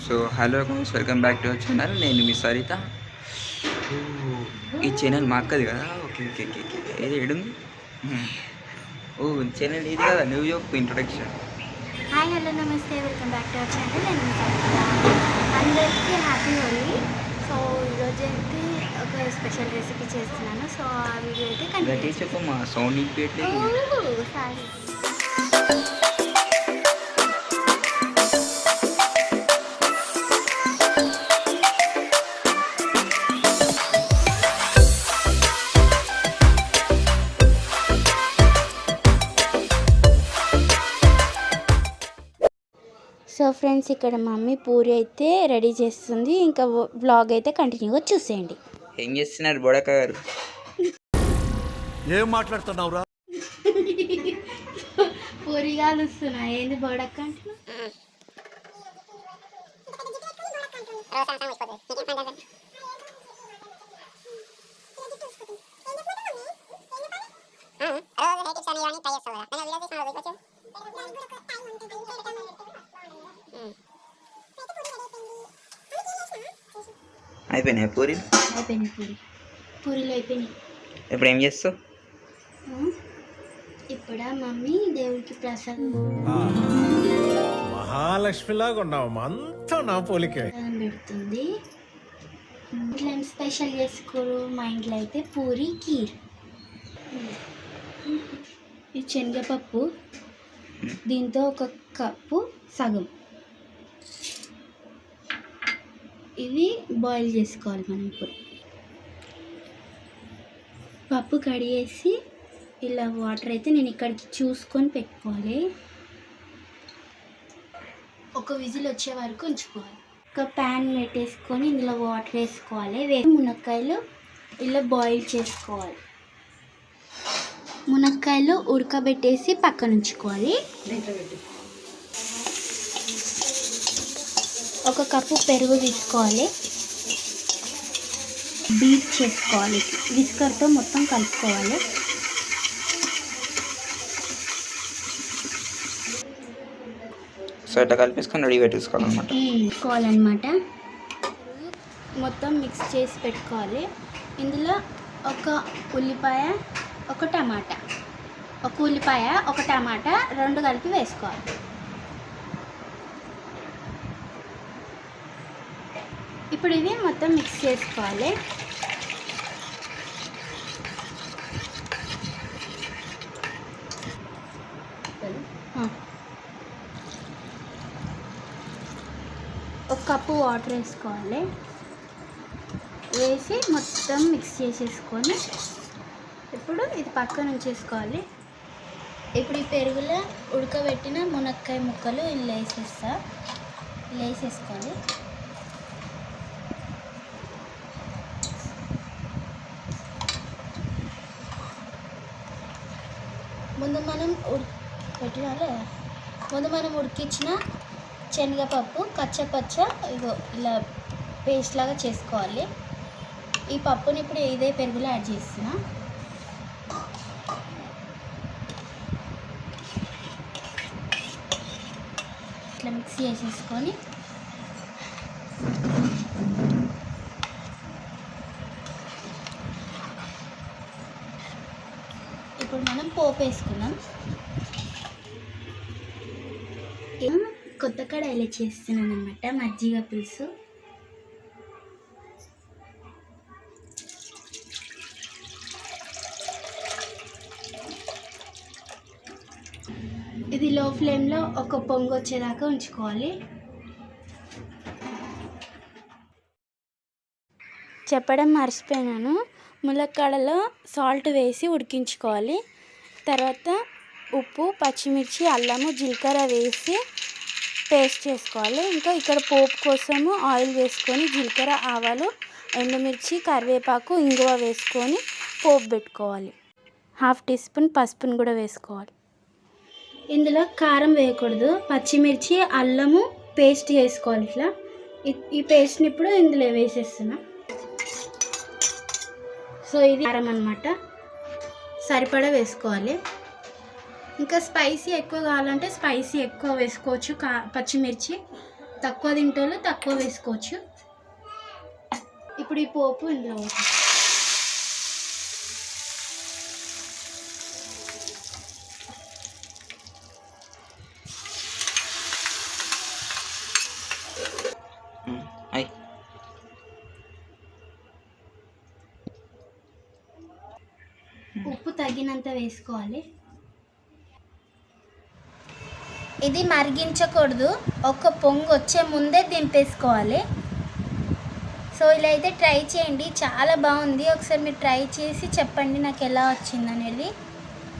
So hello guys, welcome back to our channel. నేను మీ సరిత. ఈ channel మా అక్కది కదా. ఓకే ఓకే ఓకే ఓకే ఏది ఏడుంది? ఓ ఛానల్ ఇది కదా. నువ్వు చెప్పు ఇంట్రొడక్షన్. హాయ్ హలో నమస్తే, welcome back to our channel. నేను మీ సరిత. అందరికీ హ్యాపీ హోలీ. సో ఈరోజు అయితే ఒక స్పెషల్ రెసిపీ చేస్తున్నాను. సో ఆ వీడియో అయితే గట్టి చెప్పు, మా సౌండ్ ఇంపేట్లేదు. సారీ. సో ఫ్రెండ్స్, ఇక్కడ మమ్మీ పూరి అయితే రెడీ చేస్తుంది. ఇంకా వ్లాగ్ అయితే కంటిన్యూగా చూసేయండి. ఏం చేస్తున్నారు బొడక గారు? ఏం మాట్లాడుతున్నావురా? పూరి కాలుస్తున్నా. ఏంది బొడక్క అంటున్నా? అయిపోయినాయి పూరీలు? అయిపోయినాయి పూరీలు అయిపోయినాయి. ఇప్పుడు ఏం చేస్తావు? ఇప్పుడు మమ్మీ దేవుడికి ప్రసాదం మహాలక్ష్మిలాగా ఉన్నావు, అంతా నా పోలికే పెడుతుంది. ఇంట్లో స్పెషల్ చేసుకోరు. మా ఇంట్లో అయితే పూరి కీర్. ఈ శనగపప్పు దీంతో ఒక కప్పు సగం ఇవి బాయిల్ చేసుకోవాలి. మనం ఇప్పుడు పప్పు కడిగేసి ఇలా వాటర్ అయితే నేను ఇక్కడికి చూసుకొని పెట్టుకోవాలి. ఒక విజిల్ వచ్చే వరకు ఉంచుకోవాలి. ఒక ప్యాన్ పెట్టేసుకొని ఇందులో వాటర్ వేసుకోవాలి. మునక్కాయలు ఇలా బాయిల్ చేసుకోవాలి. మునక్కాయలు ఉడకబెట్టేసి పక్కన ఉంచుకోవాలి. ఒక కప్పు పెరుగు తీసుకోవాలి. బీట్ చేసుకోవాలి. విస్కర్తో మొత్తం కలుపుకోవాలి. సో ఇట్లా కలిపేసుకొని రెడీ పెట్టుకోవాలన్నమాట. మొత్తం మిక్స్ చేసి పెట్టుకోవాలి. ఇందులో ఒక ఉల్లిపాయ, ఒక టమాటా, ఒక ఉల్లిపాయ ఒక టమాటా రెండు కలిపి వేసుకోవాలి. ఇప్పుడు ఇవి మొత్తం మిక్స్ చేసుకోవాలి. ఒక కప్పు వాటర్ వేసుకోవాలి. వేసి మొత్తం మిక్స్ చేసేసుకొని ఇప్పుడు ఇది పక్కన ఉంచేసుకోవాలి. ఇప్పుడు ఈ పెరుగులో ఉడకబెట్టిన మునక్కాయ ముక్కలు ఇలా వేసేసుకోవాలి. ముందు మనం ఉడికించిన శనగపప్పు కచ్చపచ్చ ఇగో ఇలా పేస్ట్ లాగా చేసుకోవాలి. ఈ పప్పుని ఇప్పుడు ఇదే పెరుగులో యాడ్ చేస్తున్నా. ఇట్లా మిక్స్ చేసేసుకొని ఇప్పుడు మనం పోపు వేసుకున్నాం. కొత్త కడాయిలో చేస్తున్నాను అన్నమాట మజ్జిగ పులుసు. ఇది లో ఫ్లేమ్లో ఒక పొంగు వచ్చేదాకా ఉంచుకోవాలి. చెప్పడం మర్చిపోయినాను, ములక్కాడలో సాల్ట్ వేసి ఉడికించుకోవాలి. తర్వాత ఉప్పు, పచ్చిమిర్చి, అల్లము, జీలకర్ర వేసి పేస్ట్ చేసుకోవాలి. ఇంకా ఇక్కడ పోపు కోసము ఆయిల్ వేసుకొని జీలకర్ర, ఆవాలు, ఎండుమిర్చి, కరివేపాకు, ఇంగువ వేసుకొని పోపు పెట్టుకోవాలి. 1/2 టీ స్పూన్ పసుపుని కూడా వేసుకోవాలి. ఇందులో కారం వేయకూడదు. పచ్చిమిర్చి, అల్లము పేస్ట్ చేసుకోవాలి. ఇట్లా ఈ పేస్ట్ని ఇప్పుడు ఇందులో వేసేస్తున్నా. సో ఇది కారం అన్నమాట, సరిపడా వేసుకోవాలి. ఇంకా స్పైసీ ఎక్కువ కావాలంటే స్పైసీ ఎక్కువ వేసుకోవచ్చు. పచ్చిమిర్చి తక్కువ తింటోళ్ళు తక్కువ వేసుకోవచ్చు. ఇప్పుడు ఈ పోపు ఇందులో వేసుకోవచ్చు. అయ్ ఉప్పు తగినంత వేసుకోవాలి. ఇది మరిగించకూడదు, ఒక పొంగు వచ్చే ముందే దింపేసుకోవాలి. సో ఇలా అయితే ట్రై చేయండి, చాలా బాగుంది. ఒకసారి మీరు ట్రై చేసి చెప్పండి నాకు ఎలా వచ్చింది అనేది.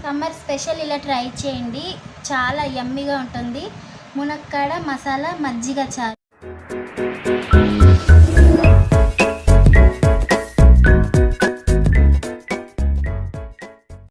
సమ్మర్ స్పెషల్ ఇలా ట్రై చేయండి, చాలా యమ్మీగా ఉంటుంది. మునక్కాడ మసాలా మజ్జిగ చారు.